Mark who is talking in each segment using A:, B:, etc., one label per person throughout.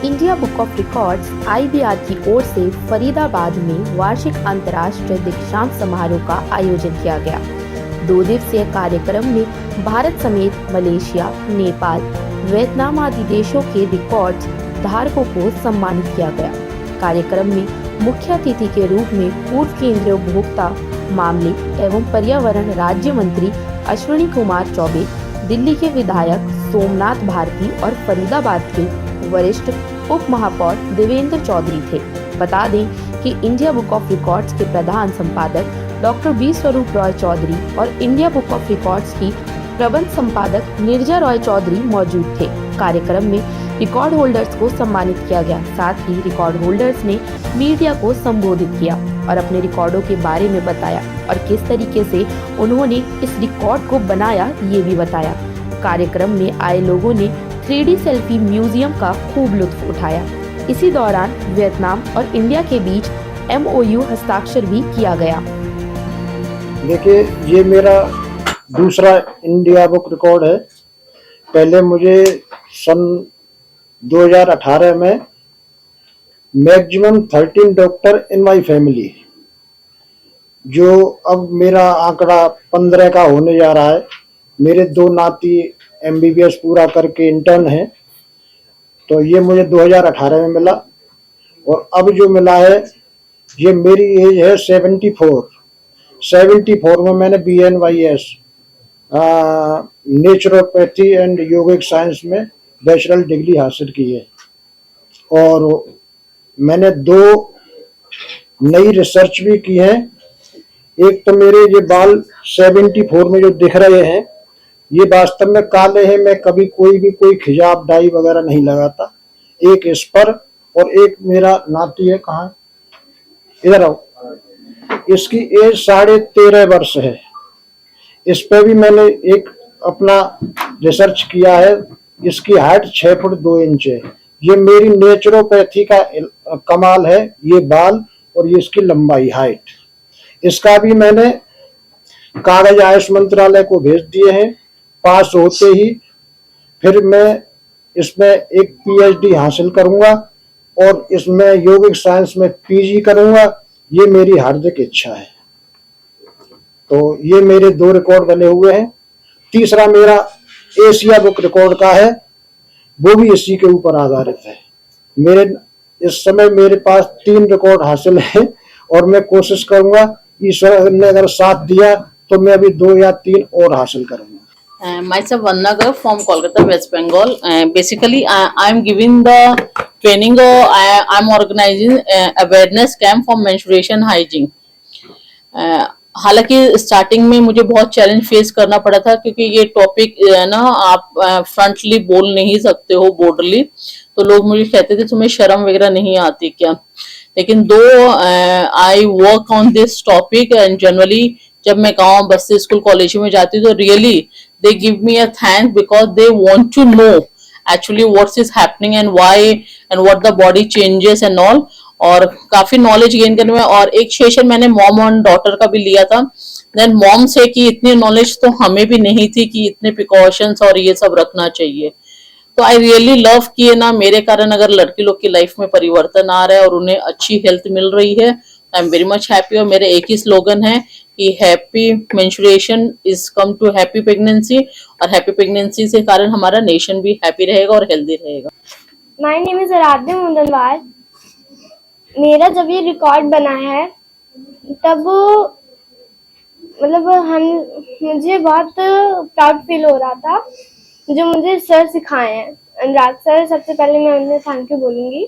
A: India book of records (IBR) की ओर से फरीदाबाद में वार्षिक अंतर्राष्ट्रीय दीक्षांत समारोह का आयोजन किया गया। 2 दिवसीय कार्यक्रम में भारत समेत मलेशिया, नेपाल, वियतनाम आदि देशों के रिकॉर्ड्स धारकों को सम्मानित किया गया। कार्यक्रम में मुख्य अतिथि के रूप में पूर्व केंद्रीय उपभोक्ता मामले एवं पर्यावरण राज्य मंत्री अश्विनी कुमार चौबे, दिल्ली के विधायक सोमनाथ भारती और फरीदाबाद के वरिष्ठ उप महापौर देवेंद्र चौधरी थे। बता दें कि इंडिया बुक ऑफ रिकॉर्ड्स के प्रधान संपादक डॉक्टर बी स्वरूप रॉय चौधरी और इंडिया बुक ऑफ रिकॉर्ड्स की प्रबंध संपादक नीरजा रॉय चौधरी मौजूद थे। कार्यक्रम में रिकॉर्ड होल्डर्स को सम्मानित किया गया। साथ ही रिकॉर्ड होल्डर्स ने मीडिया को संबोधित किया और अपने रिकॉर्डों के बारे में बताया और किस तरीके से उन्होंने इस रिकॉर्ड को बनाया ये भी बताया। कार्यक्रम में आए लोगों ने 3D सेल्फी म्यूजियम का खूब लुत्फ उठाया। इसी दौरान वियतनाम और इंडिया के बीच MOU हस्ताक्षर भी किया गया।
B: देखिए, ये मेरा दूसरा इंडिया बुक रिकॉर्ड है। पहले मुझे सन 2018 में maximum 13 doctor in my family, जो अब मेरा आंकड़ा 15 का होने जा रहा है। मेरे 2 नाती MBBS पूरा करके इंटर्न हैं, तो ये मुझे 2018 में मिला। और अब जो मिला है, ये मेरी एज है 74 में मैंने BNYS naturopathy and yogic science में बैचलर डिग्री हासिल की है। और मैंने 2 नई रिसर्च भी की है। एक तो मेरे ये बाल 74 में जो दिख रहे हैं, ये वास्तव में काले हैं। मैं कभी कोई खिजाब डाई वगैरह नहीं लगाता। एक इस पर, और एक मेरा नाती है, कहाँ, इधर आओ, इसकी एज 13.5 वर्ष है। इस पे भी मैंने एक अपना रिसर्च किया है। इसकी हाइट 6 फुट 2 इंच है। ये मेरी नेचुरोपैथी का कमाल है, ये बाल और ये इसकी लंबाई, हाइट। इसका भी मैंने कागज आयुष मंत्रालय को भेज दिए हैं। पास होते ही फिर मैं इसमें एक PhD हासिल करूंगा और इसमें योगिक साइंस में PG करूंगा। ये मेरी हार्दिक इच्छा है। तो ये मेरे 2 रिकॉर्ड बने हुए हैं। तीसरा मेरा एशिया बुक रिकॉर्ड का है, वो भी इसी के ऊपर आधारित है। इस समय मेरे पास 3 रिकॉर्ड हासिल है और मैं कोशिश करूंगा, ईश्वर ने अगर साथ दिया तो मैं अभी 2 या 3 और हासिल करूंगा।
C: Myself Vanna Garg from Kolkata, West Bengal. Basically, I am giving the training. I am organizing awareness camp for menstruation hygiene. हालांकि स्टार्टिंग में मुझे बहुत चैलेंज फेस करना पड़ा था, क्योंकि ये टॉपिक ना आप फ्रंटली बोल नहीं सकते हो बोर्डली। तो लोग मुझे कहते थे तुम्हें शर्म वगैरह नहीं आती क्या। लेकिन दो I work on this topic and generally जब मैं गाँव बस्ती स्कूल कॉलेज में जाती हूँ तो really they give me a thanks because they want to know actually what is happening and why and what the body changes and all, और काफी knowledge gain करने में। और एक सेशन मैंने मॉम और डॉटर का भी लिया था। देन मॉम से कि इतनी नॉलेज तो हमें भी नहीं थी कि इतने प्रिकॉशंस और ये सब रखना चाहिए। तो आई रियली लव कि ना मेरे कारण अगर लड़की लोग की लाइफ में परिवर्तन आ रहा है और उन्हें अच्छी हेल्थ मिल रही है, I am very much happy. और मेरे एक ही स्लोगन है कि happy menstruation is come to happy pregnancy, और हैप्पी प्रेगनेंसी से कारण हमारा नेशन भी हैप्पी रहेगा और हेल्दी रहेगा।
D: My name is Aaradhya Mundanwar. मेरा जब ये रिकॉर्ड बना है तब मुझे बहुत प्राउड फील हो रहा था। जो मुझे सर सिखाए हैं, अनुराग सर, सबसे पहले मैं उन्हें थैंक यू बोलूंगी।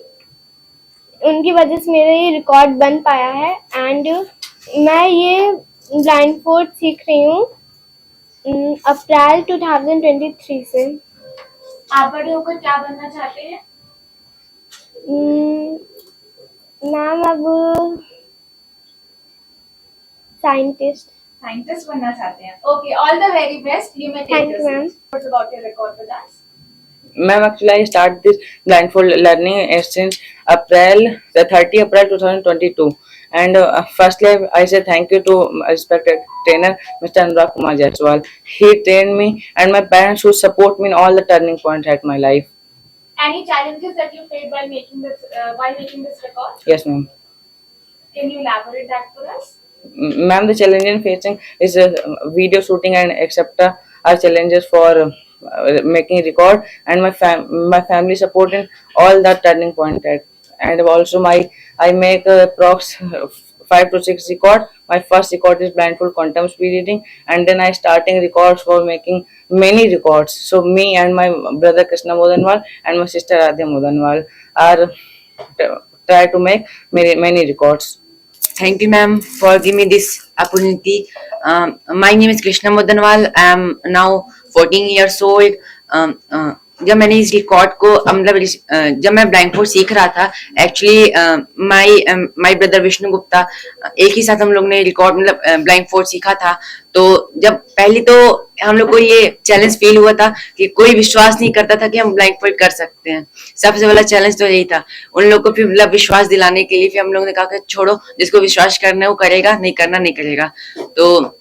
D: उनकी वजह से मेरा ये रिकॉर्ड बन पाया है। एंड मैं ये ब्लाइंड फोर्ड सीख रही हूँ अप्रैल 2023 से।
E: आप बड़े होकर क्या बनना चाहते हैं?
D: मैम, अब
E: साइंटिस्ट बनना चाहते हैं। Okay, all the very best. You may take this. What's about your record with us?
F: Ma'am, actually I start this blindfold learning since the 30th April 2022. And firstly, I say thank you to respected trainer Mr. Anurag Kumar Jaiswal. He trained me and my parents who support me in all the turning points at my life.
E: Any challenges that you faced while making this record?
F: Yes, ma'am.
E: Can you elaborate that for us?
F: Ma'am, the challenge in facing is video shooting and etc. are challenges for making record, and my family support in all that turning point at, and also I make approx 5 to 6 record. My first record is blindfold quantum speed reading, and then I starting records for making many records. So me and my brother Krishna Modanwal and my sister Radha Modanwal are try to make many records.
G: Thank you, ma'am, for giving me this opportunity. My name is Krishna Modanwal. I am now 14 years old. जब मैंने इस record को मतलब जब मैं blind fold सीख रहा था, actually my brother Vishnu Gupta, एक ही साथ हम लोग ने रिकॉर्ड मतलब ब्लाइंड फोल्ड सीखा था. तो जब पहले तो हम लोग को ये चैलेंज फील हुआ था कि कोई विश्वास नहीं करता था कि हम ब्लाइंड फोल्ड कर सकते हैं. सबसे बड़ा चैलेंज तो यही था. उन लोग को फिर मतलब विश्वास दिलाने के लिए फिर हम लोग ने कहा कि छोड़ो, जिसको विश्वास करना है वो करेगा, नहीं करना नहीं करेगा. तो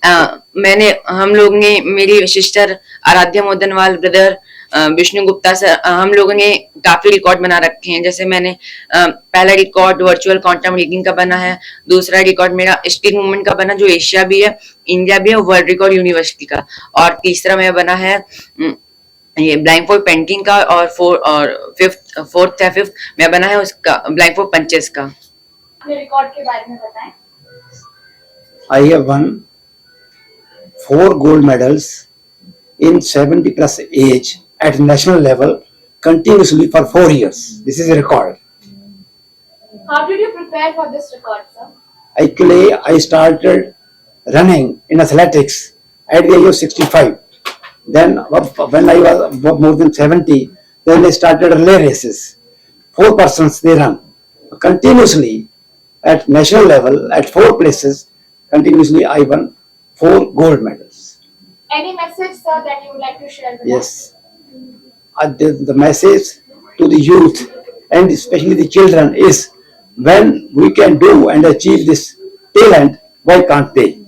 G: हम लोग ने, मेरी sister Aradhya Modanwal, brother Vishnu Gupta sir, हम लोगों ने काफी रिकॉर्ड बना रखे हैं. जैसे मैंने पहला रिकॉर्ड वर्चुअल क्वांटम रीडिंग का बना है, दूसरा रिकॉर्ड मेरा स्टिक मूवमेंट का बना जो एशिया भी है, इंडिया भी है, वर्ल्ड रिकॉर्ड यूनिवर्सिटी का, और तीसरा मेरा बना है ये ब्लाइंड फोल्ड पेंटिंग का, और फिफ्थ में बना है उसका ब्लाइंड फोल्ड पंचेस का.
E: अपने रिकॉर्ड के बारे में बताएं.
B: I have won 4 gold medals in 70 plus age at national level continuously for 4 years. This is a record.
E: How did you prepare for this record, sir?
B: Actually, I started running in athletics at the age of 65. Then when I was more than 70, then I started relay races. 4 persons they run continuously at national level at 4 places. Continuously, I won 4 gold medals.
E: Any message, sir, that you would like to share with us?
B: Yes. The message to the youth and especially the children is, when we can do and achieve this talent, why can't they?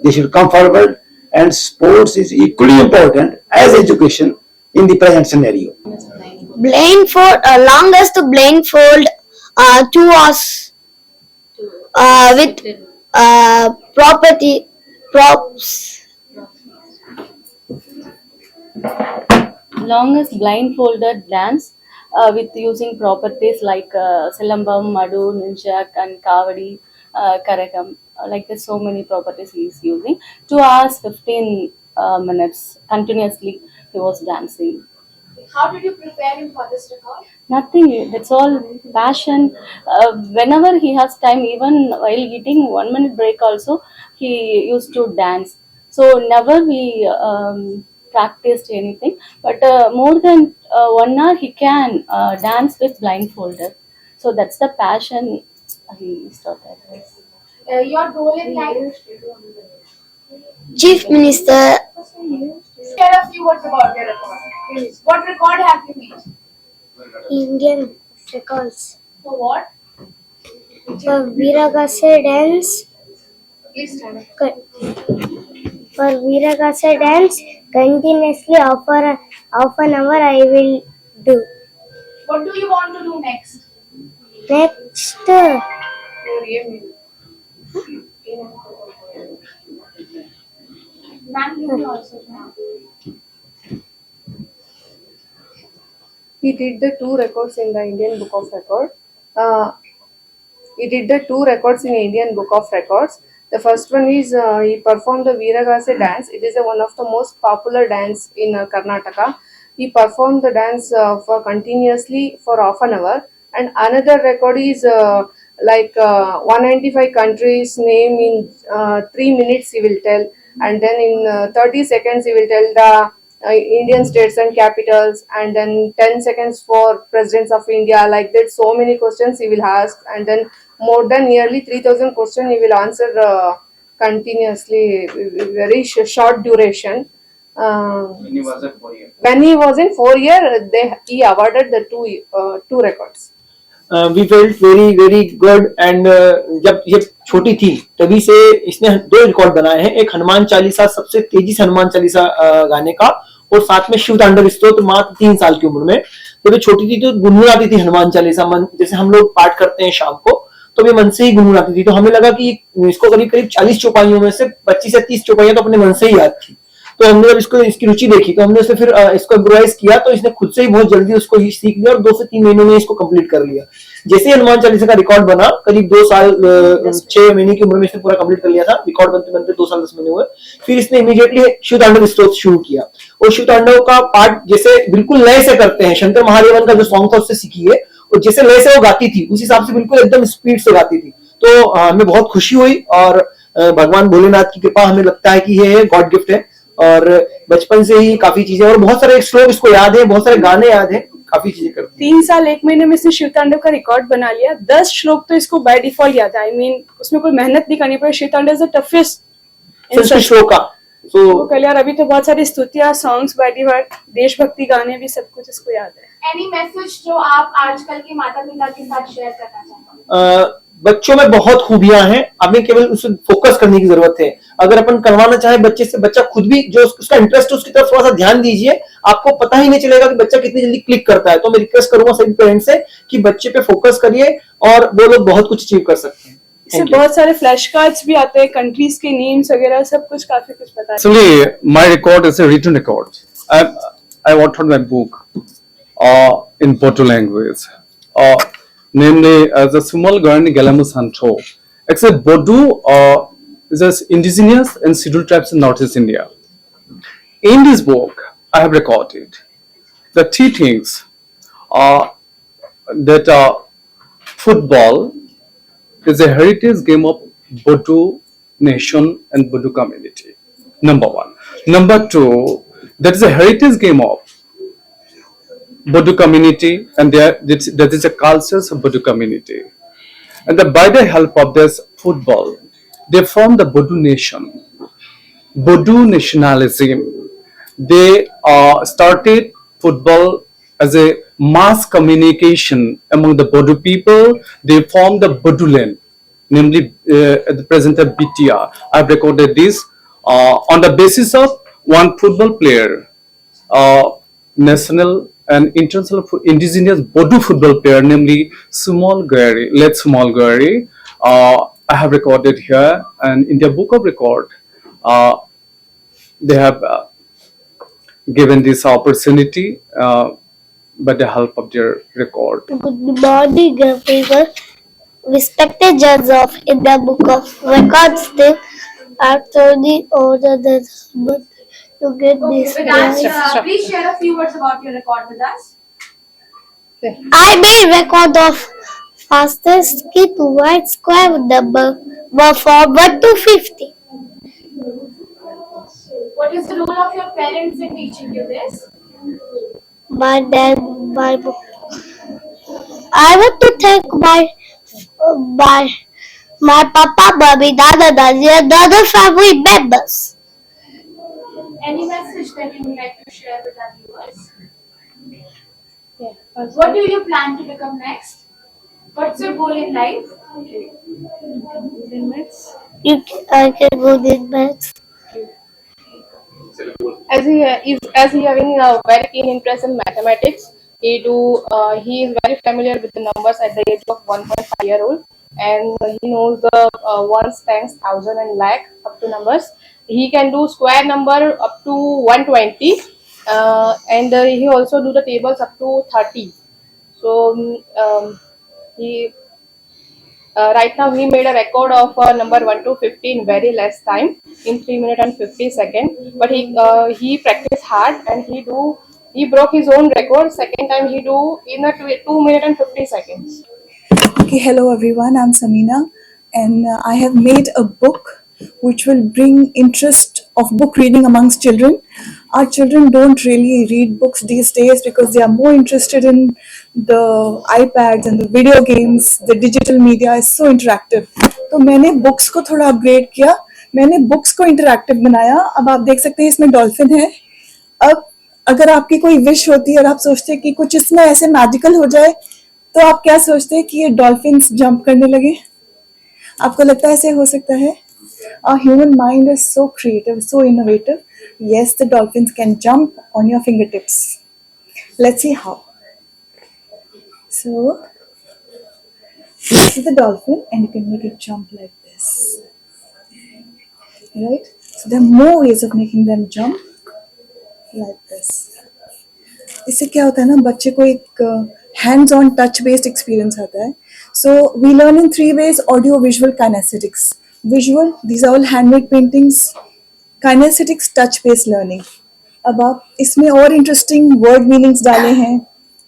B: They should come forward, and sports is equally important as education in the present scenario.
H: Blindfold, longest blindfold 2 hours with props.
I: Longest blindfolded dance with using properties like Silambam, Madu, Ninjak, and Kavadi, Karakam. Like there's so many properties he is using. 2 hours 15 minutes continuously he was dancing.
E: How did you prepare him for this record?
I: Nothing. That's all passion. Whenever he has time, even while eating 1 minute break also, he used to dance. So never we practiced anything. But more than 1 hour, he can dance with blindfolded. So that's the passion he started with.
E: Your goal in life?
H: Chief Minister.
E: Share a few words about your record. What record have you made?
D: Indian records.
E: For what?
D: For Viragasa dance.
E: Please stand up.
D: For Viragasa dance, continuously half an hour I will do.
E: What do you want to do next?
D: Next,
E: Ma'am, you may also join.
J: He did the 2 records in the Indian Book of Records. The first one is he performed the Viragasa dance. It is one of the most popular dance in Karnataka. He performed the dance for continuously for half an hour. And another record is 195 countries name in 3 minutes he will tell. And then in 30 seconds he will tell the Indian states and capitals, and then 10 seconds for presidents of India. Like that, so many questions he will ask, and then more than nearly 3,000 questions he will answer continuously, very short duration. When he was in 4 year, he awarded the two records.
K: We felt very good, and जब ये छोटी थी तभी से इसने 2 record बनाए हैं. एक हनुमान चालीसा, सबसे तेजी से हनुमान चालीसा गाने का, और साथ में शिव तांडव स्तोत्र मात्र 3 साल की उम्र में. जब ये छोटी थी तो गुनगुनाती थी हनुमान चालीसा, मन जैसे हम लोग पाठ करते हैं शाम को, तो ये मन से ही गुनगुनाती थी। तो हमें लगा कि इसको करीब करीब 40 चौपाइयों में से 25 से 30 चौपाइयां तो अपने मन से ही याद थी। तो हमने जब इसको इसकी रुचि देखी तो हमने उसे फिर इसको इम्प्रोवाइज किया, तो इसने खुद से ही बहुत जल्दी उसको ही सीख लिया और 2 से 3 महीनों में इसको कंप्लीट कर लिया। जैसे ही हनुमान चालीसा का रिकॉर्ड बना, करीब 2 साल 6 महीने की उम्र में इसने पूरा कंप्लीट कर लिया था। रिकॉर्ड बनते बनते 2 साल 10 महीने हुए। फिर इसने इमीडिएटली शिव तांडव स्तोत्र शुरू किया, और शिव तांडव का पाठ जैसे बिल्कुल लय से करते हैं, शंकर महादेवन का जो सॉन्ग था उससे सीखी है, और जैसे लय से वो गाती थी उस हिसाब से बिल्कुल एकदम स्पीड से गाती थी। तो हमें बहुत खुशी हुई, और भगवान भोलेनाथ की कृपा हमें लगता है कि ये गॉड गिफ्ट है। और बचपन से ही काफी चीजें, और बहुत सारे श्लोक इसको याद है, बहुत सारे गाने याद है, काफी चीजें करती है।
J: 3 साल 1 महीने में इसने शिव तांडव का रिकॉर्ड बना लिया। 10 श्लोक तो इसको बाय डिफॉल्ट याद है। आई मीन उसमें कोई मेहनत नहीं करनी पड़ी। शिव तांडव इज द टफेस्ट
K: संस्कृत श्लोक का
J: वो कर लिया। और अभी तो बहुत सारी स्तुतियां, सॉन्ग्स बाय डिफॉल्ट, देशभक्ति गाने भी, सब कुछ इसको याद है।
E: एनी मैसेज जो आप आजकल के माता पिता के साथ शेयर करना चाहेंगे?
K: बच्चों में बहुत खूबियां हैं, हमें केवल उसे फोकस करने की जरूरत है। अगर अपन करवाना चाहे बच्चे से, बच्चा खुद भी जो उसका इंटरेस्ट है उसकी तरफ थोड़ा सा ध्यान दीजिए, आपको पता ही नहीं चलेगा कि बच्चा कितनी जल्दी क्लिक करता है। तो मैं रिक्वेस्ट करूंगा सभी पेरेंट्स से कि बच्चे पे फोकस करिए, और वो लोग बहुत कुछ अचीव कर सकते हैं।
J: इससे बहुत सारे फ्लैश कार्ड्स भी आते हैं, कंट्रीज के नेम्स वगैरह, सब कुछ काफी कुछ पता है।
L: Actually, my record is a written record. I authored my book in Bodo language, namely the Sumal Garni Galamu Santo. Except Bodo is as indigenous and scheduled tribes in Northeast India. In this book, I have recorded the 3 things that football is a heritage game of Bodo nation and Bodo community. Number 1. Number 2, that is a heritage game of Bodo community, and that is a culture of Bodo community. And by the help of this football, they form the Bodo nation, Bodo nationalism. They started football as a mass communication among the Bodo people. They formed the Bodoland, namely at the present of BTR. I have recorded this on the basis of one football player, national and international indigenous Bodo football player, namely Sumal Gari, late Sumal Gari. I have recorded here, and in their book of record, they have given this opportunity by the help of their record.
H: Good morning, everyone. Respected judge of in the book of records, still after the order that to get this
E: Vedant,
H: prize.
E: please share a few words about your record with us.
H: I made record of fastest skip white square number from 1 to 50.
E: What is the role of your parents in teaching you this?
H: My dad, my mom. I want to thank my papa, mommy, dada, dadi, and other family members.
E: Any message that you would like to share with our viewers? What do you plan to become next? What's your goal in life?
H: I can go in maths.
J: As he having a very keen interest in mathematics, he is very familiar with the numbers at the age of 1.5-year-old, and he knows the ones, tens, thousand, and lakh up to numbers. He can do square number up to 120, and he also do the tables up to 30. So he right now he made a record of number 1 to 50 in very less time, in 3 minutes and 50 seconds. But he practiced hard, and he broke his own record. Second time he do in a 2 minutes and 50 seconds.
M: Okay, hello everyone, I'm Samina, and I have made a book which will bring interest of book reading amongst children. Our children don't really read books these days because they are more interested in the iPads and the video games. The digital media is so interactive. तो मैंने books को थोड़ा upgrade किया, मैंने books को interactive बनाया. अब आप देख सकते हैं इसमें डॉल्फिन है. अब अगर आपकी कोई विश होती है और आप सोचते हैं कि कुछ इसमें ऐसे मैजिकल हो जाए, तो आप क्या सोचते हैं कि ये डॉल्फिन्स जंप करने लगे? आपको लगता है ऐसे हो सकता है? Our human mind is so creative, so innovative. Yes, the dolphins can jump on your fingertips. Let's see how. So this is the dolphin, and you can make it jump like this, right? So there are more ways of making them jump like this. इससे क्या होता है ना, बच्चे को एक hands on touch based experience आता है. So we learn in 3 ways: audio, visual, kinaesthetics. Visual, these are all handmade paintings. Kinaesthetics, touch based learning. अब आप इसमें और इंटरेस्टिंग वर्ड मीनिंग्स डाले हैं,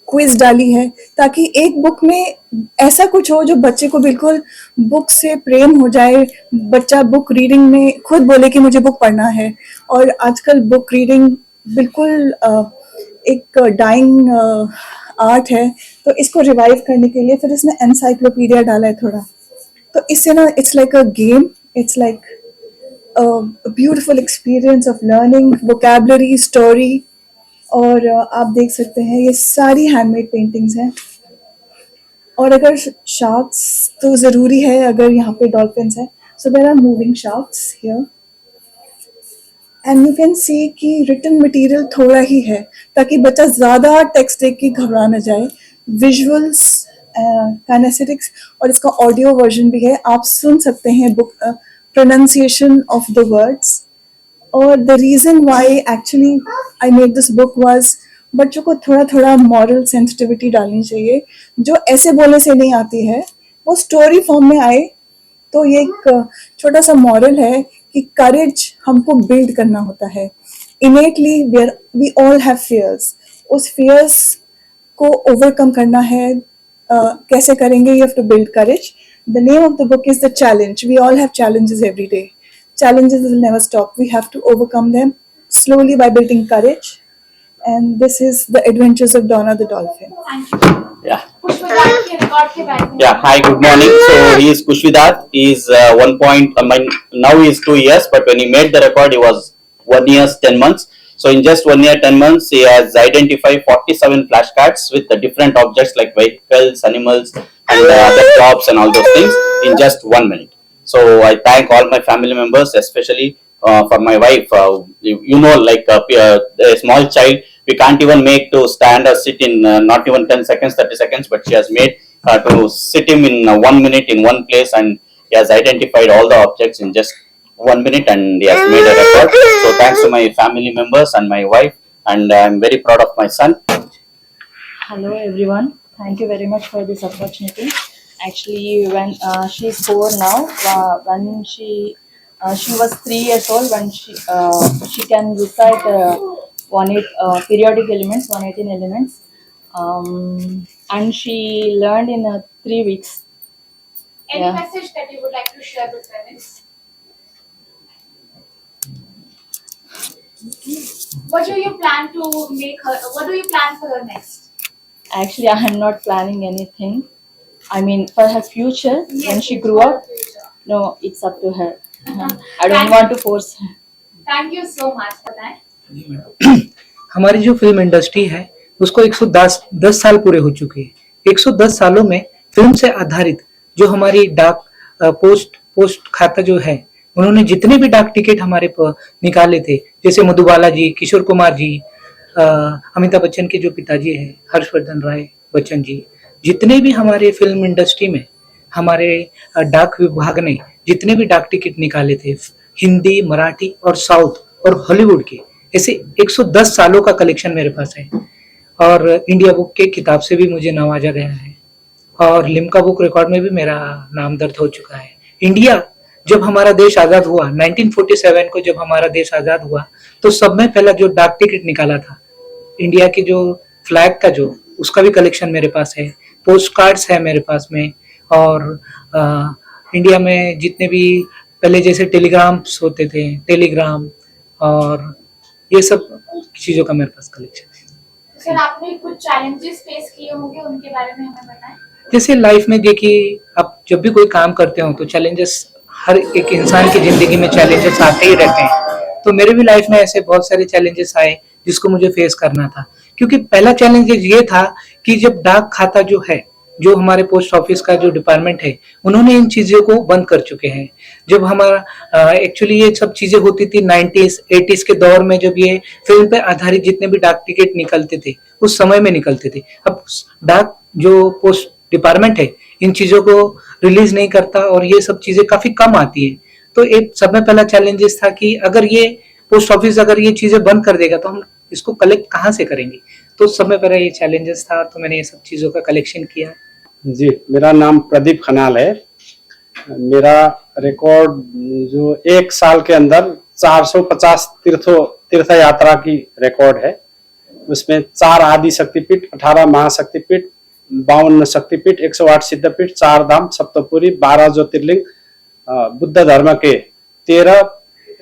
M: क्विज डाली है, ताकि एक बुक में ऐसा कुछ हो जो बच्चे को बिल्कुल बुक से प्रेम हो जाए. बच्चा बुक रीडिंग में खुद बोले कि मुझे बुक पढ़ना है. और आजकल बुक रीडिंग बिल्कुल एक डाइंग आर्ट है, तो इसको रिवाइव करने के लिए फिर इसमें एनसाइक्लोपीडिया डाला है थोड़ा. तो इससे ना it's like a game, it's like a beautiful experience of learning vocabulary, story. और आप देख सकते हैं ये सारी हैंडमेड पेंटिंग्स हैं. और अगर शार्क्स तो ज़रूरी है, अगर यहाँ पे डॉल्फिन्स हैं. So there are moving sharks here, and you can see कि रिटन मटेरियल थोड़ा ही है, ताकि बच्चा ज़्यादा टेक्स्ट देख के घबरा ना जाए. विजुअल्स, काइनेस्थेटिक्स, और इसका ऑडियो वर्जन भी है. आप सुन सकते हैं book pronunciation of the words. और the reason why actually I made this book was बच्चों को थोड़ा थोड़ा moral sensitivity डालनी चाहिए, जो ऐसे बोलने से नहीं आती है, वो स्टोरी फॉर्म में आए. तो ये एक छोटा सा मॉरल है कि करेज हमको बिल्ड करना होता है. innately we all have fears. उस fears को overcome करना है. कैसे करेंगे? you have to build courage. The name of the book is The Challenge. We all have challenges every day. Challenges will never stop. We have to overcome them slowly by building courage. And this is The Adventures of Donna the Dolphin.
E: Thank you.
N: Yeah.
E: पुष्पदान के record के बारे में.
N: Yeah. Hi. Good morning. So he is Pushpidat. He is now he is 2 years, but when he made the record, he was 1 year 10 months. So in just 1 year 10 months, he has identified 47 flashcards with the different objects like vehicles, animals, and other jobs and all those things in just 1 minute. So I thank all my family members, especially for my wife. Like a small child, we can't even make to stand or sit in not even 10 seconds, 30 seconds, but she has made to sit him in 1 minute in one place, and he has identified all the objects in just 1 minute, and he has made a record. So thanks to my family members and my wife, and I am very proud of my son.
I: Hello everyone, thank you very much for this opportunity. Actually, when she's 4 now, when she was 3 years old, when she can recite periodic elements, 118 elements, and she learned in 3 weeks.
E: Any message that you would like to share with parents? What do you plan to make her? What do you plan for her next?
I: Actually, I am not planning anything. I mean, for her future, when she grew up, no, it's up to her. I don't want to force her.
E: Thank you so much for that.
K: हमारी जो film industry है उसको 110 साल पूरे हो चुके हैं. 110 सालों में फिल्म से आधारित जो हमारी डाक पोस्ट खाता जो है, उन्होंने जितने भी डाक टिकट हमारे निकाले थे, जैसे मधुबाला जी, किशोर कुमार जी, अमिताभ बच्चन के जो पिताजी हैं, हर्षवर्धन राय बच्चन जी, जितने भी हमारे फिल्म इंडस्ट्री में हमारे डाक विभाग ने जितने भी डाक टिकट निकाले थे, हिंदी, मराठी और साउथ और हॉलीवुड के, ऐसे 110 सालों का कलेक्शन मेरे पास है. और इंडिया बुक के किताब से भी मुझे नवाजा गया है, और लिम्का बुक रिकॉर्ड में भी मेरा नाम दर्ज हो चुका है. इंडिया जब हमारा देश आजाद हुआ, 1947 को जब हमारा देश आजाद हुआ, तो सब में पहला जो डाक टिकट निकाला था, इंडिया के जो फ्लैग का जो, उसका भी कलेक्शन मेरे पास है. पोस्ट कार्ड्स है मेरे पास में, और इंडिया में जितने भी पहले जैसे टेलीग्राम्स होते थे, टेलीग्राम और ये सब चीजों का मेरे पास कलेक्शन है.
E: सर, आपने कुछ चैलेंजेस फेस किए होंगे, उनके बारे में हमें बताएं.
K: जैसे लाइफ में देखिए, आप जब भी कोई काम करते हो तो चैलेंजेस, हर एक इंसान की जिंदगी में चैलेंजेस आते ही रहते हैं. तो मेरे भी लाइफ में ऐसे बहुत सारे चैलेंजेस आए जिसको मुझे फेस करना था. क्योंकि पहला चैलेंज ये था कि जब डाक खाता जो है, जो हमारे पोस्ट ऑफिस का जो डिपार्टमेंट है, उन्होंने इन चीजों को बंद कर चुके हैं. जब हमारा एक्चुअली ये सब चीजें होती थी 90s 80s के दौर में, जब ये फिल्म पे आधारित जितने भी डाक टिकट निकलते थे उस समय में निकलते थे. अब डाक
O: जो पोस्ट डिपार्टमेंट है इन चीजों को रिलीज नहीं करता और ये सब चीजें काफी कम आती है। तो एक सब में पहला चैलेंजेस था कि अगर ये पोस्ट ऑफिस अगर ये चीजें बंद कर देगा तो हम इसको कलेक्ट कहाँ से करेंगे। तो सब में पहला ये चैलेंजेस था, तो मैंने ये सब चीजों का कलेक्शन किया।
P: जी, मेरा नाम प्रदीप खनाल है। मेरा रिकॉर्ड जो एक साल के अंदर 450 तीर्थ यात्रा की रिकॉर्ड है। उसमें 4 आदि शक्तिपीठ, 18 महाशक्तिपीठ, 52 शक्तिपीठ, 108 सिद्धपीठ, 4 धाम, सप्तपुरी, 12 ज्योतिर्लिंग, बुद्ध धर्म के 13,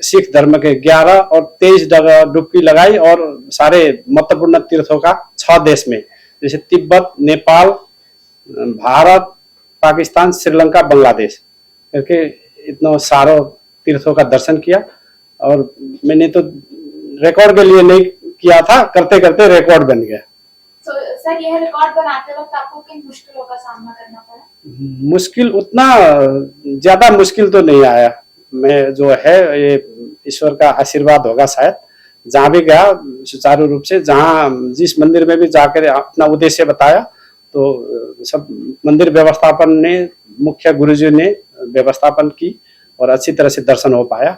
P: सिख धर्म के 11 और 23 जगह डुबकी लगाई और सारे महत्वपूर्ण तीर्थों का 6 देश में, जैसे तिब्बत, नेपाल, भारत, पाकिस्तान, श्रीलंका, बांग्लादेश करके इतना सारों तीर्थों का दर्शन किया। और मैंने तो रिकॉर्ड के लिए नहीं किया था, करते करते रिकॉर्ड बन गया।
E: सर, यह रिकॉर्ड बनाते वक्त आपको किन मुश्किलों का सामना करना पड़ा?
P: मुश्किल उतना ज्यादा मुश्किल तो नहीं आया। मैं जो है ये ईश्वर का आशीर्वाद होगा शायद। जहाँ भी गया सुचारू रूप से, जहाँ जिस मंदिर में भी जाकर अपना उद्देश्य बताया तो सब मंदिर व्यवस्थापन ने, मुख्य गुरुजी ने व्यवस्थापन की और अच्छी तरह से दर्शन हो पाया।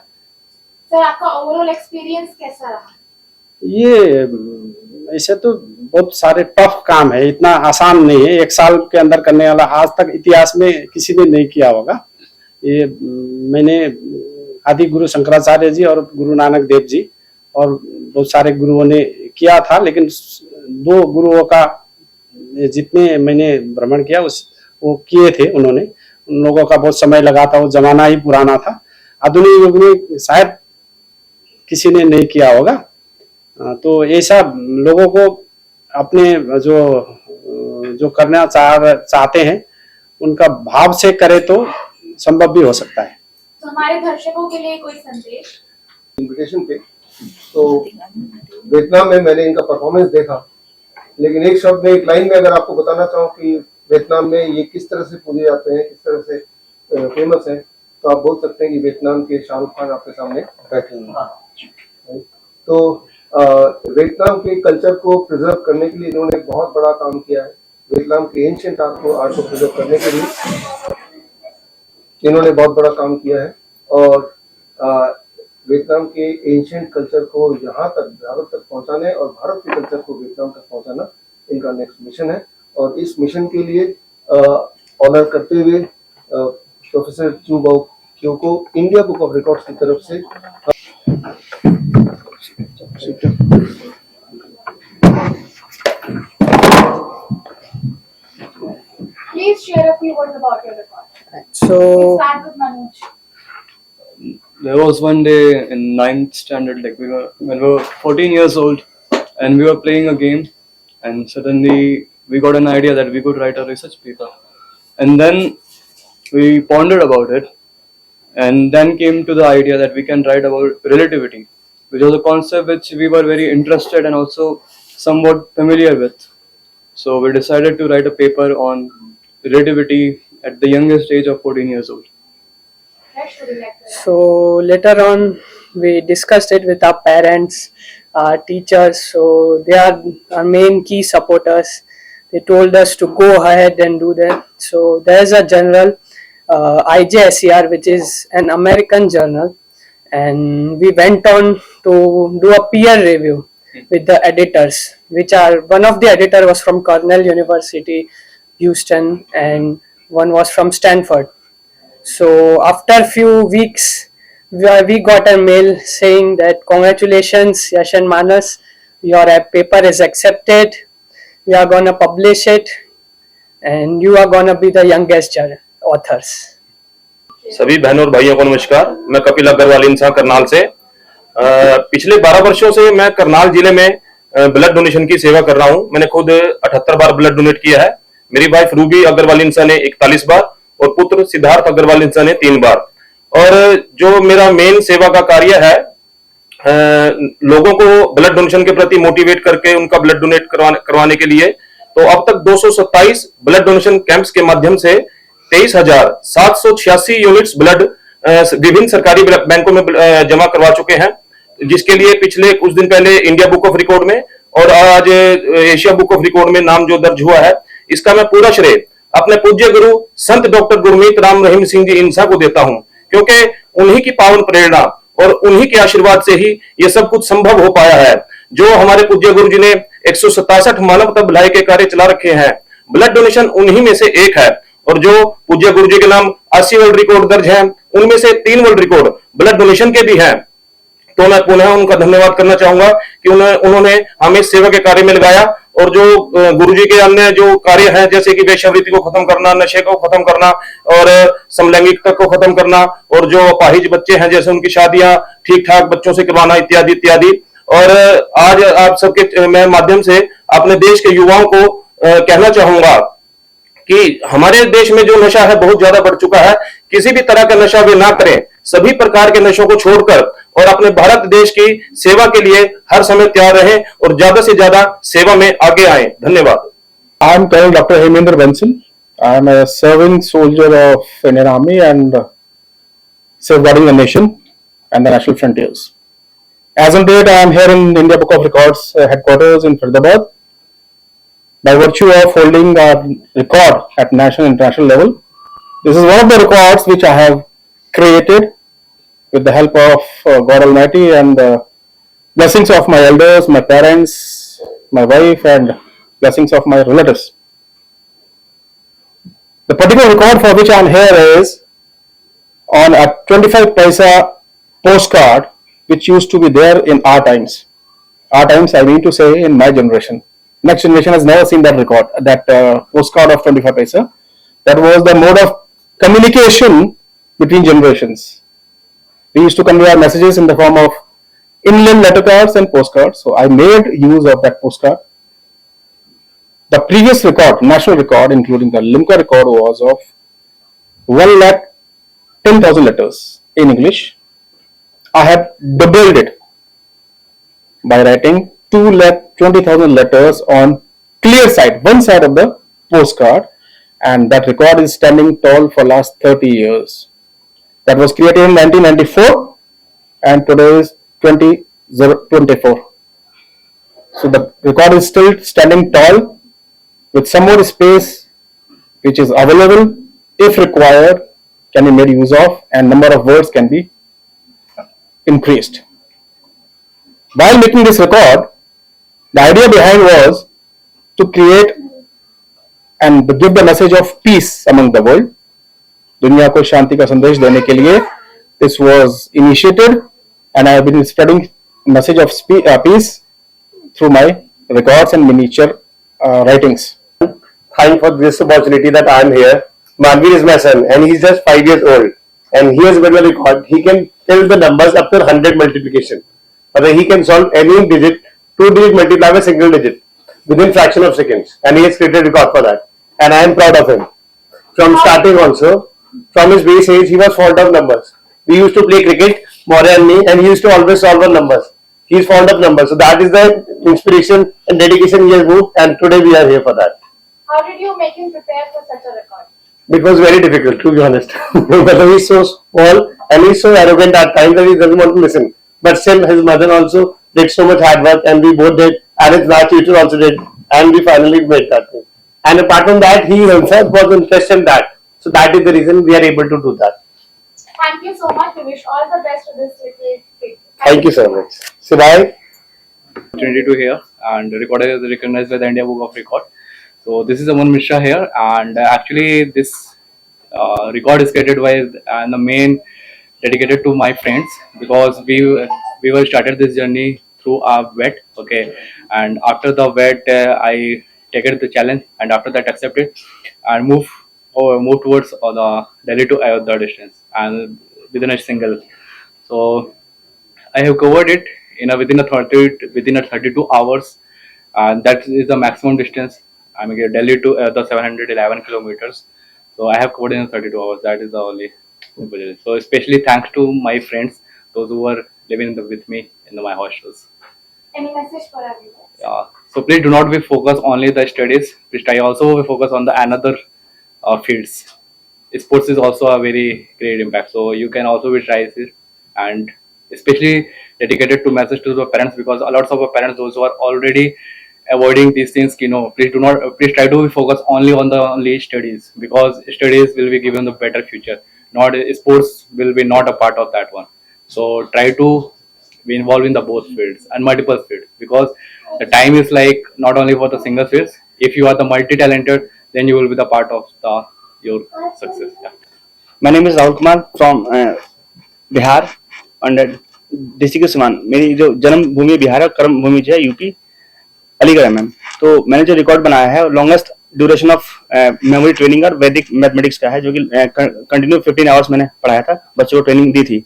E: सर, आपका ओवरऑल एक्सपीरियंस कैसा रहा?
P: ये ऐसे तो बहुत सारे टफ काम है, इतना आसान नहीं है। एक साल के अंदर करने वाला आज तक इतिहास में किसी ने नहीं किया होगा। ये मैंने आदि गुरु शंकराचार्य जी और गुरु नानक देव जी और बहुत सारे गुरुओं ने किया था, लेकिन 2 गुरुओं का जितने मैंने भ्रमण किया वो किए थे उन्होंने। उन लोगों का बहुत समय लगा था, वो जमाना ही पुराना था। आधुनिक युग में शायद किसी ने नहीं किया होगा। तो ऐसा लोगों को अपने जो करना चाहते हैं उनका भाव से करे तो संभव भी हो सकता है।
E: तो हमारे दर्शकों के लिए कोई संदेश?
Q: इन्विटेशन पे तो वियतनाम में मैंने इनका परफॉर्मेंस देखा, लेकिन एक शब्द में, एक लाइन में अगर आपको बताना चाहूँ कि वियतनाम में ये किस तरह से पूजे जाते हैं, किस तरह से फेमस है, तो आप बोल सकते हैं कि वियतनाम के शाहरुख खान आपके सामने बैठे हैं। तो वियतनाम के कल्चर को प्रिजर्व करने के लिए इन्होंने बहुत बड़ा काम किया है। वियतनाम के एंशिएंट आर्ट को प्रिजर्व करने के लिए इन्होंने बहुत बड़ा काम किया है और वियतनाम के एंशिएंट कल्चर को यहाँ तक भारत तक पहुँचाने और भारत के कल्चर को वियतनाम तक पहुँचाना इनका नेक्स्ट मिशन है। और इस मिशन के लिए ऑनर करते हुए प्रोफेसर चू बाओ क्यों को इंडिया बुक ऑफ रिकॉर्ड्स की तरफ से
E: Please share a few words about your record.
R: So,
E: We'll start with Manoj.
R: there was one day in 9th standard, like when we were 14 years old, and we were playing a game, and suddenly we got an idea that we could write a research paper, and then we pondered about it, and then came to the idea that we can write about relativity, which was a concept which we were very interested and also somewhat familiar with. So we decided to write a paper on relativity at the youngest age of 14 years old.
S: So later on, we discussed it with our parents, our teachers. So they are our main key supporters. They told us to go ahead and do that. So there is a journal, IJSER, which is an American journal, and we went on to do a peer review with the editors, which are, one of the editor was from Cornell University, Houston, and one was from Stanford. So after few weeks, we got a mail saying that congratulations, Yash and Manas, your paper is accepted. We are gonna publish it, and you are gonna be the youngest authors.
T: सभी बहनों और भाइयों को नमस्कार। मैं कपिल अग्रवाल इंसान करनाल से। पिछले 12 वर्षों से मैं करनाल जिले में ब्लड डोनेशन की सेवा कर रहा हूं। मैंने खुद 78 बार ब्लड डोनेट किया है। मेरी वाइफ रूबी अग्रवाल इंसान ने 41 बार और पुत्र सिद्धार्थ अग्रवाल इंसान ने 3 बार। और जो मेरा मेन सेवा का कार्य है, लोगों को ब्लड डोनेशन के प्रति मोटिवेट करके उनका ब्लड डोनेट करवाने के लिए, तो अब तक 227 ब्लड डोनेशन कैंप्स के माध्यम से 23,786 यूनिट्स ब्लड विभिन्न सरकारी बैंकों में जमा करवा चुके हैं, जिसके लिए पिछले कुछ दिन पहले इंडिया बुक ऑफ रिकॉर्ड में और आज एशिया बुक ऑफ रिकॉर्ड में नाम जो दर्ज हुआ है, इसका मैं पूरा श्रेय अपने पूज्य गुरु संत डॉक्टर गुरमीत राम रहीम सिंह जी इंसा को देता हूं, क्योंकि उन्हीं की पावन प्रेरणा और उन्हीं के आशीर्वाद से ही ये सब कुछ संभव हो पाया है। जो हमारे पूज्य गुरु जी ने 167 मानवता भलाई के कार्य चला रखे हैं, ब्लड डोनेशन उन्हीं में से एक है। और जो पूज्य गुरु जी के नाम 80 वर्ल्ड रिकॉर्ड दर्ज हैं, उनमें से 3 वर्ल्ड रिकॉर्ड ब्लड डोनेशन के भी हैं। तो मैं पुनः उनका धन्यवाद करना चाहूंगा कि उन्होंने हमें सेवा के कार्य में लगाया। और जो गुरुजी के अन्य जो कार्य हैं, जैसे कि वेश्यावृत्ति को खत्म करना, नशे को खत्म करना और समलैंगिकता को खत्म करना, और जो अपाहिज बच्चे हैं जैसे उनकी शादियां ठीक ठाक बच्चों से करवाना इत्यादि इत्यादि। और आज आप सबके मैं माध्यम से अपने देश के युवाओं को कहना चाहूंगा कि हमारे देश में जो नशा है बहुत ज्यादा बढ़ चुका है। किसी भी तरह का नशा वे ना करें, सभी प्रकार के नशों को छोड़कर और अपने भारत देश की सेवा के लिए हर समय तैयार रहें और ज्यादा से ज्यादा सेवा में आगे आए। धन्यवाद।
U: I am Colonel Dr. Hemendra Bansal. I am a serving soldier of Indian Army and safeguarding the nation and the national frontiers. As on date, I am here in India Book of Records headquarters in Faridabad. By virtue of holding a record at national and international level, this is one of the records which I have created with the help of God Almighty and the blessings of my elders, my parents, my wife, and blessings of my relatives. The particular record for which I am here is on a 25 paisa postcard which used to be there in our times. Our times, I mean to say, in my generation. Next generation has never seen that record, that postcard of 25 paisa. That was the mode of communication between generations. We used to convey our messages in the form of inland letter cards and postcards. So I made use of that postcard. The previous record, national record, including the Limca record, was of 1,10,000 letters in English. I have doubled it by writing 2,20,000 letters on clear side, one side of the postcard, and that record is standing tall for last 30 years. That was created in 1994 and today is 2024. So the record is still standing tall with some more space which is available if required, can be made use of, and number of words can be increased. While making this record, the idea behind was to create and give the message of peace among the world. दुनिया को शांति का संदेश देने के लिए this was initiated and I have been spreading message of peace through my records and miniature writings.
Q: Thank for this opportunity that I am here. Manvir is my son and he's just 5 years old and he has made a record. He can tell the numbers up to 100 multiplication. But he can solve any digit, 2-digit multiply by single digit within fraction of seconds, and he has created a record for that. And I am proud of him. From starting also, from his base age, he was fond of numbers. We used to play cricket, More and me, and he used to always solve our numbers. He is fond of numbers, so that is the inspiration and dedication he has moved, and today we are here for that.
E: How did you make him prepare for such a record?
Q: It was very difficult, to be honest. Because he is so small and he is so arrogant at times that he doesn't want to listen. But still, his mother also did so much hard work, and we both did, and his math teacher also did, and we finally made that thing. And apart from that, he himself was interested in that. So that is the reason we are able to do that.
E: Thank you so much. We wish all the best to this little kid.
Q: Thank you so much. So bye.
R: Opportunity to hear, and the recorder is recognized by the India Book of Record. So this is Aman Mishra here, and actually this record is created by and the main dedicated to my friends, because we were started this journey through our vet, okay, and after the vet I taken the challenge, and after that accepted and move towards the Delhi to Ayodhya distance, and within a single. So I have covered it within a 32 hours, and that is the maximum distance. I mean Delhi to the 711 kilometers. So I have covered in 32 hours. That is the only. So especially thanks to my friends, those who were living with me in my hostels.
E: Any message for our viewers?
R: Yeah. So please do not be focused only the studies. Please try also focus on the another fields. Sports is also a very great impact. So you can also be try it, and especially dedicated to message to the parents, because a lot of our parents, those who are already avoiding these things. Please try to focus only studies, because studies will be given the better future. Not sports will be not a part of that one. So try to be involved in the both fields and multiple fields, because the time is like not only for the single fields. If you are the multi-talented, then you will be the part of your success. Yeah.
A: My name is Rahul Kumar from Bihar and district Siwan. मेरी जो जन्मभूमि बिहार है, कर्म भूमि जो है UP Aligarh है ma'am. तो मैंने जो रिकॉर्ड बनाया है longest duration of memory training और वैदिक मैथमेटिक्स का है, जो कि कंटिन्यू 15 आवर्स मैंने पढ़ाया था, बच्चों को ट्रेनिंग दी थी।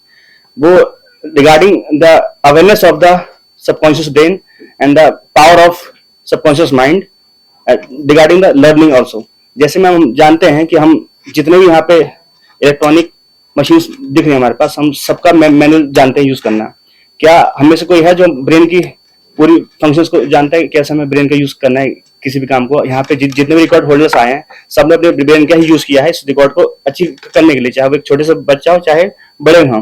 A: वो regarding the awareness of the subconscious brain and the power of subconscious mind regarding the learning also. जैसे मैम हम जानते हैं कि हम जितने भी यहाँ पे इलेक्ट्रॉनिक मशीन्स दिख रही है हमारे पास, हम सबका मैनुअल जानते हैं यूज करना। क्या हमें से कोई है जो ब्रेन की पूरी फंक्शंस को जानता है, कैसे हमें ब्रेन का यूज करना है किसी भी काम को? यहाँ पे जितने भी रिकॉर्ड होल्डर्स आए हैं, सबने अपने ब्रेन का ही यूज किया है इस रिकॉर्ड को अचीव करने के लिए, चाहे वो एक छोटे से बच्चा हो चाहे बड़े हों,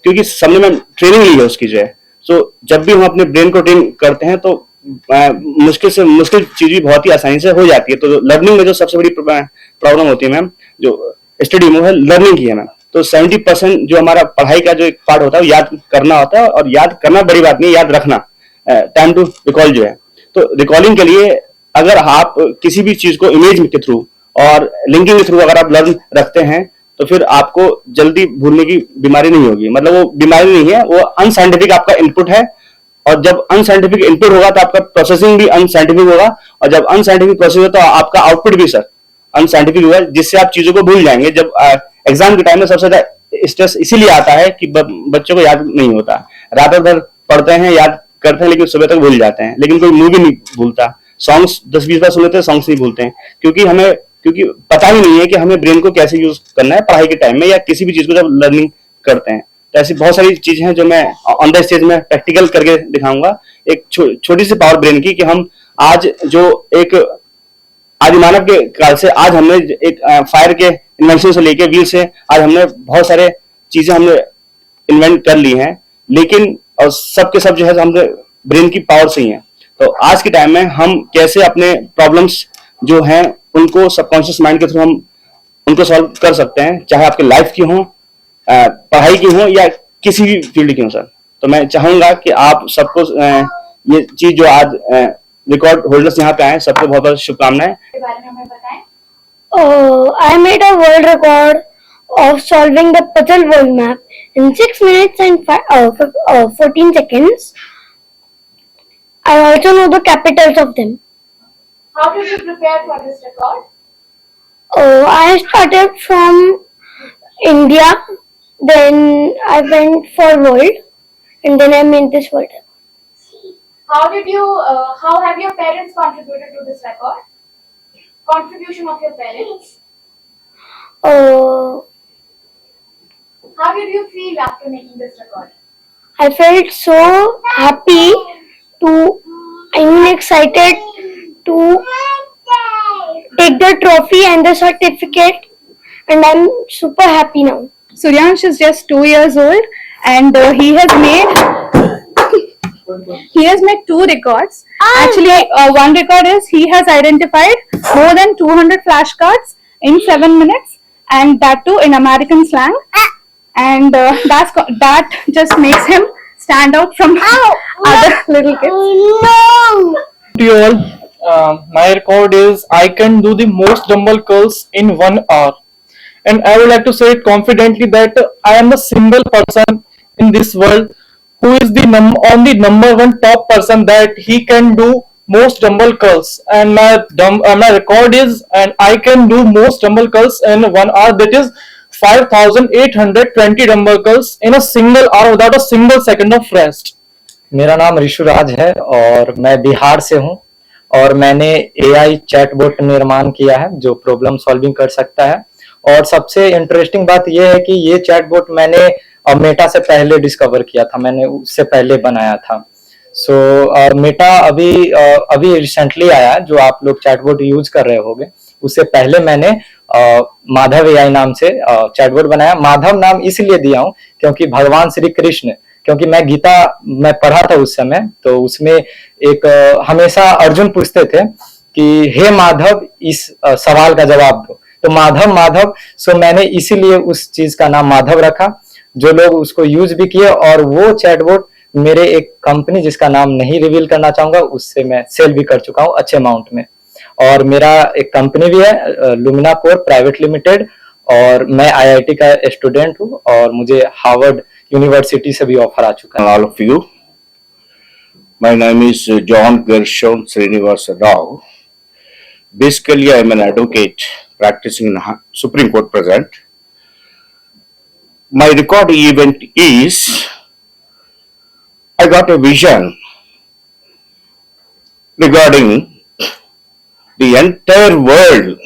A: क्योंकि सबने मैम ट्रेनिंग ली है उसकी जो है। सो जब भी हम अपने ब्रेन को ट्रेन करते हैं तो मुश्किल से मुश्किल चीज भी बहुत ही आसानी से हो जाती है। तो लर्निंग में जो सबसे बड़ी प्रॉब्लम होती है मैम, जो स्टडी में है लर्निंग की है मैम। तो 70% जो हमारा पढ़ाई का जो एक पार्ट होता है वो याद करना होता है, और याद करना बड़ी बात नहीं, याद रखना, टाइम टू रिकॉल जो है। तो रिकॉलिंग के लिए अगर आप किसी भी चीज को इमेज के थ्रू और लिंकिंग के थ्रू अगर आप लर्न रखते हैं तो फिर आपको जल्दी भूलने की बीमारी नहीं होगी। मतलब वो बीमारी नहीं है, वो अनसाइंटिफिक आपका इनपुट है, और जब अनसाइंटिफिक इनपुट होगा तो आपका प्रोसेसिंग भी अनसाइंटिफिक होगा, और जब अनसाइंटिफिक प्रोसेस होगा तो आपका आउटपुट भी सर अनसाइंटिफिक होगा, जिससे आप चीजों को भूल जाएंगे। जब एग्जाम के टाइम में सबसे ज्यादा स्ट्रेस इसीलिए आता है कि बच्चों को याद नहीं होता, रात भर पढ़ते हैं, याद करते हैं, लेकिन सुबह तक भूल जाते हैं। लेकिन कोई मूवी नहीं भूलता, सॉन्ग्स 10-20 बार सुन लेते हैं, सॉन्ग्स नहीं भूलते हैं, क्योंकि पता ही नहीं है कि हमें ब्रेन को कैसे यूज करना है पढ़ाई के टाइम में या किसी भी चीज को जब लर्निंग करते हैं। तो ऐसी बहुत सारी चीजें हैं जो मैं ऑन द स्टेज में प्रैक्टिकल करके दिखाऊंगा, एक छोटी सी पावर ब्रेन की, कि हम आज जो एक आदि मानव के काल से आज हमने एक फायर के इन्वेंशन से लेके व्हील से आज हमने बहुत सारे चीजें हमने इन्वेंट कर ली हैं, लेकिन और सब के सब जो है हमने ब्रेन की पावर से ही है। तो आज के टाइम में हम कैसे अपने प्रॉब्लम्स जो हैं उनको सबकॉन्शियस माइंड के थ्रू हम उनको सॉल्व कर सकते हैं, चाहे आपके लाइफ की हो, पढ़ाई की हो या किसी भी फील्ड की हो सर। तो मैं चाहूंगा कि आप सबको ये चीज जो आज रिकॉर्ड होल्डर्स यहाँ पे आए, सबको बहुत बहुत शुभकामनाएं।
H: I made a world record of solving the puzzle world map in 6 minutes and 14 seconds. I also know the capitals of them.
E: How did you prepare for this record?
H: I started from India, then I went for world, and then I made this world record.
E: How have your parents contributed to this record? Contribution of your parents? How did you feel after making this record?
H: I felt so happy excited to take the trophy and the certificate, and I'm super happy now.
V: Suryansh is just 2 years old, and he has made 2 records. Actually, one record is he has identified more than 200 flashcards in 7 minutes, and that too in American slang. And that just makes him stand out from other little kids.
W: To you all, my record is I can do the most dumbbell curls in 1 hour, and I would like to say it confidently that I am the single person in this world who is the only number 1 top person that he can do most dumbbell curls, and my record is, and I can do most dumbbell curls in 1 hour, that is 5,820 dumbbell curls in a single hour without a single second of rest.
X: मेरा नाम ऋषुराज है और मैं बिहार से हूं, और मैंने AI chatbot निर्माण किया है जो प्रॉब्लम सॉल्विंग कर सकता है। और सबसे इंटरेस्टिंग बात यह है कि ये चैटबॉट मैंने मेटा से पहले डिस्कवर किया था, मैंने उससे पहले बनाया था। और मेटा अभी रिसेंटली आया जो आप लोग चैटबॉट यूज कर रहे होगे, उससे पहले मैंने माधव AI नाम से चैटबॉट बनाया। माधव नाम इसलिए दिया हूं क्योंकि भगवान श्री कृष्ण क्योंकि मैं गीता मैं पढ़ा था उस समय, तो उसमें एक हमेशा अर्जुन पूछते थे कि हे माधव इस सवाल का जवाब दो, तो माधव माधव, सो मैंने इसीलिए उस चीज का नाम माधव रखा। जो लोग उसको यूज भी किए, और वो चैटबॉट मेरे एक कंपनी जिसका नाम नहीं रिवील करना चाहूंगा उससे मैं सेल भी कर चुका हूँ अच्छे अमाउंट में। और मेरा एक कंपनी भी है लुमिना कोर प्राइवेट लिमिटेड, और मैं आईआईटी का स्टूडेंट हूँ और मुझे हार्वर्ड यूनिवर्सिटी से भी ऑफर आ चुका है।
B: All of you, my name is John Gershon Srinivasa Rao. Basically, I am an advocate practicing in Supreme Court present. My record event is I got a vision regarding the entire world.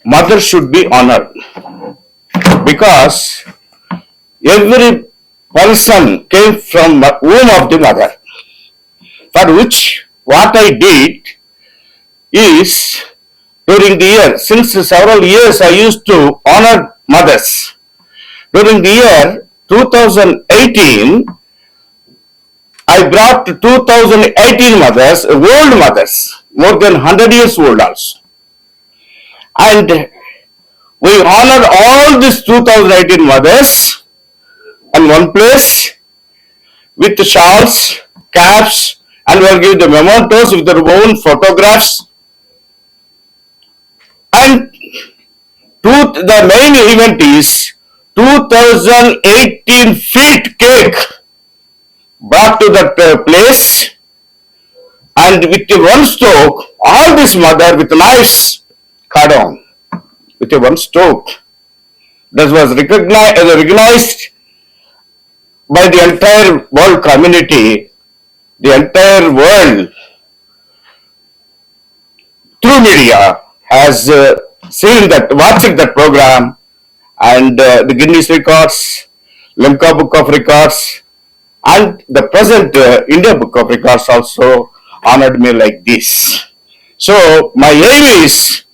B: Mother should be honored because every person came from the womb of the mother. For which what I did is during the year, since several years I used to honor mothers. During the year 2018, I brought 2018 mothers, old mothers, more than 100 years old also. And we honor all these 2018 mothers in one place with shawls, caps, and we'll give the mementos with their own photographs. And the main event is 2018 feet cake brought to that place, and with one stroke, all this mother with knives cut on with one stroke. That was recognized by the entire world community, the entire world through media has seen that, watching that program, and the Guinness Records, Limca Book of Records, and the present India Book of Records also honored me like this. So my aim is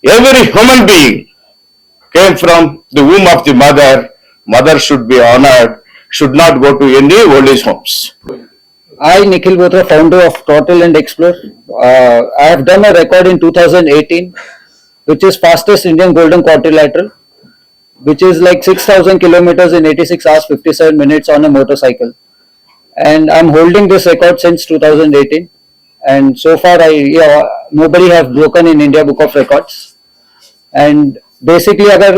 B: every human being came from the womb of the mother. Mother should be honored, should not go to any old age homes.
X: I, Nikhil Botra, founder of Total and Explore. I have done a record in 2018, which is fastest Indian golden quadrilateral, which is like 6,000 kilometers in 86 hours 57 minutes on a motorcycle. And I'm holding this record since 2018. And so far, nobody has broken in India Book of Records. And basically, अगर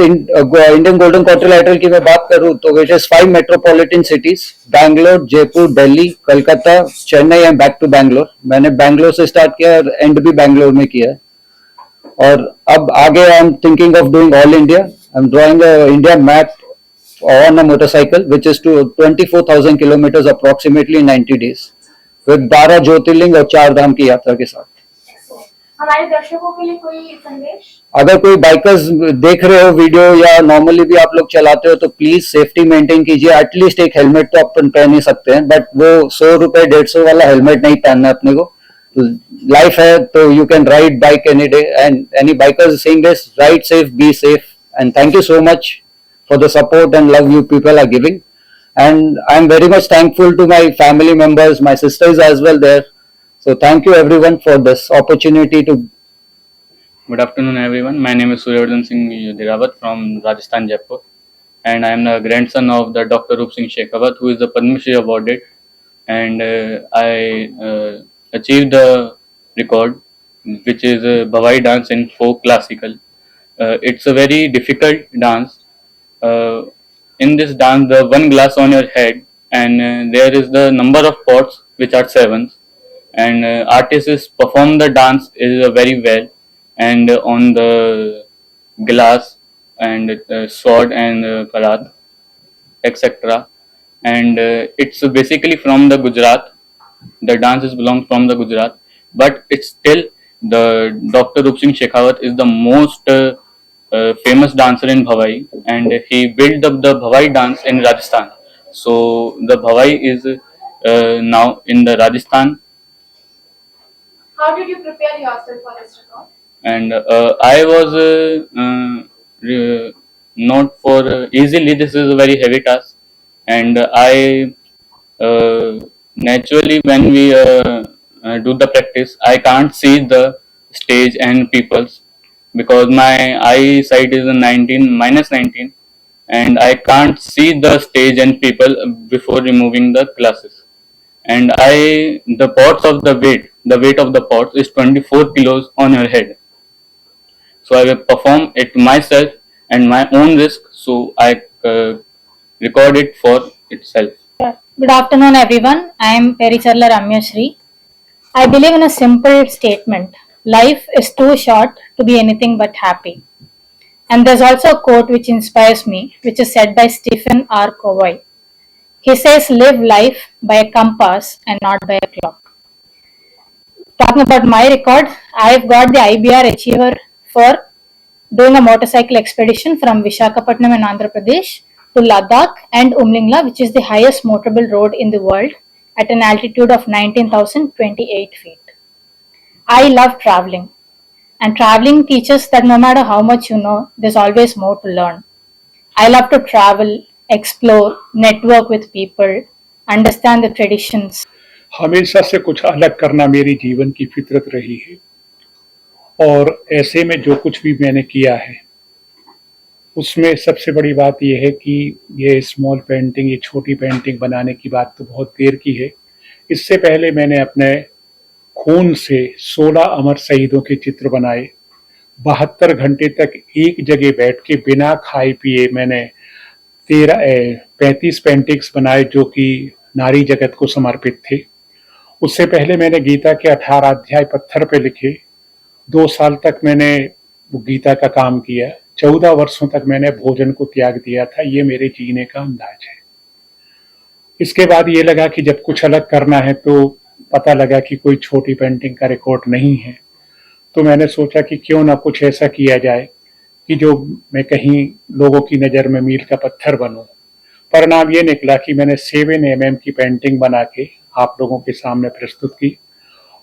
X: Indian golden quadrilateral की मैं बात करूँ तो it is 5 metropolitan cities: Bangalore, Jaipur, Delhi, Kolkata, Chennai and back to Bangalore. मैंने Bangalore से start किया और end भी Bangalore में किया है. और अब आगे I'm thinking of doing all India. I'm drawing a India map on a motorcycle, which is to 24,000 kilometers approximately in 90 days, with 12 ज्योतिर्लिंग और 4 धाम की यात्रा के साथ.
E: हमारे दर्शकों के लिए कोई संदेश?
X: अगर कोई बाइकर्स देख रहे हो वीडियो या नॉर्मली भी आप लोग चलाते हो तो प्लीज सेफ्टी मेंटेन कीजिए. एटलीस्ट एक हेलमेट तो अपन पहन ही सकते हैं, बट वो 100 रुपए 150 वाला हेलमेट नहीं पहनना है अपने को. लाइफ है तो you can ride bike any day, and any bikers saying this, ride safe, be safe, and thank you so much for the support and love you people are giving. And I'm very much thankful to my family members, my sisters as well there. So thank you everyone for this opportunity to.
C: Good afternoon everyone. My name is Suryavardhan Singh Dhirawat from Rajasthan, Jaipur. And I am the grandson of the Dr. Roop Singh Shekhawat, who is the Padma Shri awarded. And I achieved the record, which is Bhavai dance in folk classical. It's a very difficult dance. In this dance, the one glass on your head, and there is the number of pots, which are 7, and artists perform the dance is very well, and on the glass and sword and karat, etc. And it's basically from the Gujarat. The dance is belongs from the Gujarat, but it's still the Dr. Roop Singh Shekhawat is the most famous dancer in Bhavai, and he built up the Bhavai dance in Rajasthan. So the Bhavai is now in the Rajasthan.
E: How did you prepare yourself for this record?
C: And I was not for easily. This is a very heavy task, and I naturally when we do the practice, I can't see the stage and peoples because my eyesight is a 19 -19, and I can't see the stage and people before removing the glasses. And the pots of the weight of the pots is 24 kilos on your head. So I will perform it myself and my own risk. So I record it for itself.
D: Good afternoon, everyone. I am Pericharla Ramyashri. I believe in a simple statement: life is too short to be anything but happy. And there's also a quote which inspires me, which is said by Stephen R. Covey. He says, "Live life by a compass and not by a clock." Talking about my record, I've got the IBR Achiever for doing a motorcycle expedition from Vishakhapatnam in Andhra Pradesh to Ladakh and Umlingla, which is the highest motorable road in the world at an altitude of 19,028 feet. I love traveling, and traveling teaches that no matter how much you know, there's always more to learn. I love to travel, explore, network with people, understand the traditions.
F: हमेशा से कुछ अलग करना मेरी जीवन की फितरत रही है, और ऐसे में जो कुछ भी मैंने किया है उसमें सबसे बड़ी बात यह है कि ये स्मॉल पेंटिंग, ये छोटी पेंटिंग बनाने की बात तो बहुत देर की है। इससे पहले मैंने अपने खून से 16 अमर शहीदों के चित्र बनाए। 72 घंटे तक एक जगह बैठ के बिना खाए पिए मैंने 35 पेंटिंग्स बनाए जो कि नारी जगत को समर्पित थे। उससे पहले मैंने गीता के 18 अध्याय पत्थर पे लिखे। 2 साल तक मैंने गीता का काम किया। 14 वर्षों तक मैंने भोजन को त्याग दिया था। ये मेरे जीने का अंदाज है। इसके बाद ये लगा कि जब कुछ अलग करना है तो पता लगा कि कोई छोटी पेंटिंग का रिकॉर्ड नहीं है, तो मैंने सोचा कि क्यों ना कुछ ऐसा किया जाए कि जो मैं कहीं लोगों की नज़र में मील का पत्थर बनूं। परिणाम ये निकला कि मैंने 7 mm की पेंटिंग बना के आप लोगों के सामने प्रस्तुत की,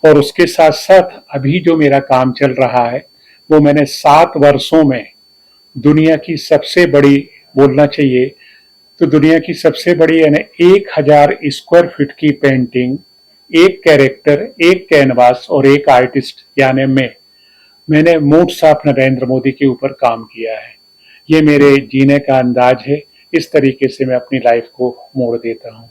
F: और उसके साथ साथ अभी जो मेरा काम चल रहा है वो मैंने 7 वर्षों में दुनिया की सबसे बड़ी, बोलना चाहिए तो दुनिया की सबसे बड़ी यानी 1000 स्क्वायर फीट की पेंटिंग, एक कैरेक्टर, एक कैनवास और एक आर्टिस्ट यानी मैंने मूड साफ नरेंद्र मोदी के ऊपर काम किया है। ये मेरे जीने का अंदाज है। इस तरीके से मैं अपनी लाइफ को मोड़ देता हूँ।